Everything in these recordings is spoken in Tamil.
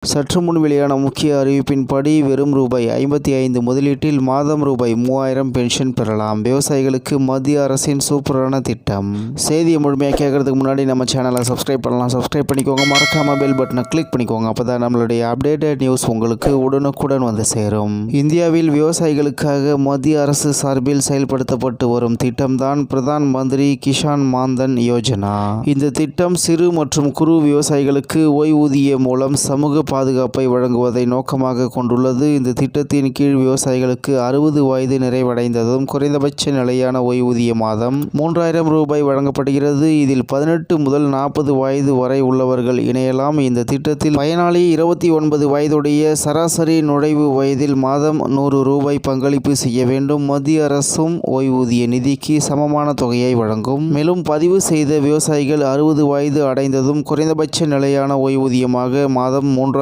சற்று முன் வெளியான முக்கிய அறிவிப்பின்படி வெறும் ₹55 முதலீட்டில் மாதம் ₹3000 பென்ஷன் பெறலாம். விவசாயிகளுக்கு மத்திய அரசின் சூப்பரான திட்டம். செய்தியை முழுமையாக கேட்கறதுக்கு முன்னாடி நம்ம சேனலை சப்ஸ்கிரைப் பண்ணலாம். சப்ஸ்கிரைப் பண்ணிக்கோங்க. மறக்காம பெல் பட்டனை கிளிக் பண்ணிக்கோங்க. அப்பதான் நம்மளுடைய அப்டேட்டட் நியூஸ் உங்களுக்கு உடனுக்குடன் வந்து சேரும். இந்தியாவில் விவசாயிகளுக்காக மத்திய அரசு சார்பில் செயல்படுத்தப்பட்டு வரும் திட்டம்தான் பிரதான் மந்திரி கிசான் மான்தன் யோஜனா. இந்த திட்டம் சிறு மற்றும் குறு விவசாயிகளுக்கு ஓய்வூதியம் மூலம் சமூக பாதுகாப்பை வழங்குவதை நோக்கமாக கொண்டுள்ளது. இந்த திட்டத்தின் கீழ் விவசாயிகளுக்கு 60 வயது நிறைவடைந்ததும் குறைந்தபட்ச நிலையான ஓய்வூதிய மாதம் ₹3000 வழங்கப்படுகிறது. இதில் 18 முதல் 40 வயது வரை உள்ளவர்கள் இணையலாம். இந்த திட்டத்தில் பயனாளி 29 வயதுடைய சராசரி நுழைவு வயதில் மாதம் ₹100 பங்களிப்பு செய்ய வேண்டும். மத்திய அரசும் ஓய்வூதிய நிதிக்கு சமமான தொகையை வழங்கும். மேலும் பதிவு செய்த விவசாயிகள் 60 வயது அடைந்ததும் குறைந்தபட்ச நிலையான ஓய்வூதியமாக மாதம் ₹3000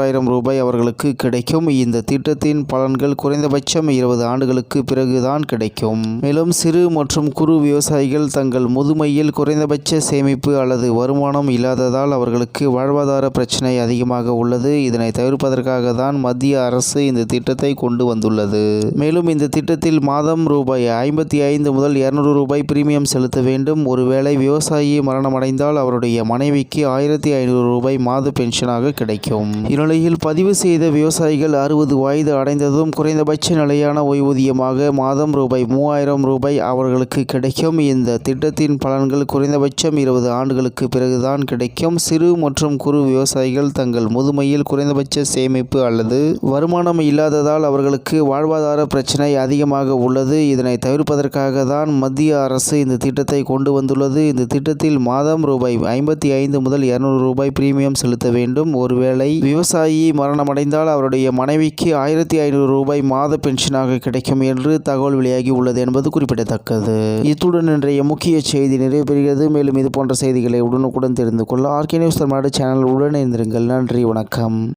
அவர்களுக்கு கிடைக்கும். இந்த திட்டத்தின் பலன்கள் குறைந்தபட்சம் 20 ஆண்டுகளுக்கு பிறகுதான் கிடைக்கும். மேலும் சிறு மற்றும் குறு விவசாயிகள் தங்கள் முதுமையில் குறைந்தபட்ச சேமிப்பு அல்லது வருமானம் இல்லாததால் அவர்களுக்கு வாழ்வாதார பிரச்சனை அதிகமாக உள்ளது. இதனை தவிர்ப்பதற்காக தான் மத்திய அரசு இந்த திட்டத்தை கொண்டு வந்துள்ளது. மேலும் இந்த திட்டத்தில் மாதம் ₹55 முதல் ₹200 பிரீமியம் செலுத்த வேண்டும். ஒருவேளை விவசாயி மரணமடைந்தால் அவருடைய மனைவிக்கு ₹1500 மாத பென்ஷனாக கிடைக்கும். இந்நிலையில் பதிவு செய்த விவசாயிகள் 60 வயது அடைந்ததும் குறைந்தபட்ச நிலையான ஓய்வூதியமாக மாதம் ₹3000 அவர்களுக்கு கிடைக்கும். இந்த திட்டத்தின் பலன்கள் குறைந்தபட்சம் 20 ஆண்டுகளுக்கு பிறகுதான் கிடைக்கும். சிறு மற்றும் குறு விவசாயிகள் தங்கள் முதுமையில் குறைந்தபட்ச சேமிப்பு அல்லது வருமானம் இல்லாததால் அவர்களுக்கு வாழ்வாதார பிரச்சனை அதிகமாக உள்ளது. இதனை தவிர்ப்பதற்காக தான் மத்திய அரசு இந்த திட்டத்தை கொண்டு வந்துள்ளது. இந்த திட்டத்தில் மாதம் ₹55 முதல் ₹200 பிரீமியம் செலுத்த வேண்டும். ஒருவேளை விவசாயி மரணமடைந்தால் அவருடைய மனைவிக்கு ₹1500 மாத பென்ஷனாக கிடைக்கும் என்று தகவல் வெளியாகி உள்ளது என்பது குறிப்பிடத்தக்கது. இத்துடன் இன்றைய முக்கிய செய்தி நிறைவு பெறுகிறது. மேலும் இது போன்ற செய்திகளை உடனுக்குடன் தெரிந்து கொள்ள ஆர்கே நியூஸ் தமிழ்நாடு சேனல் உடன் இருந்திருங்கள். நன்றி, வணக்கம்.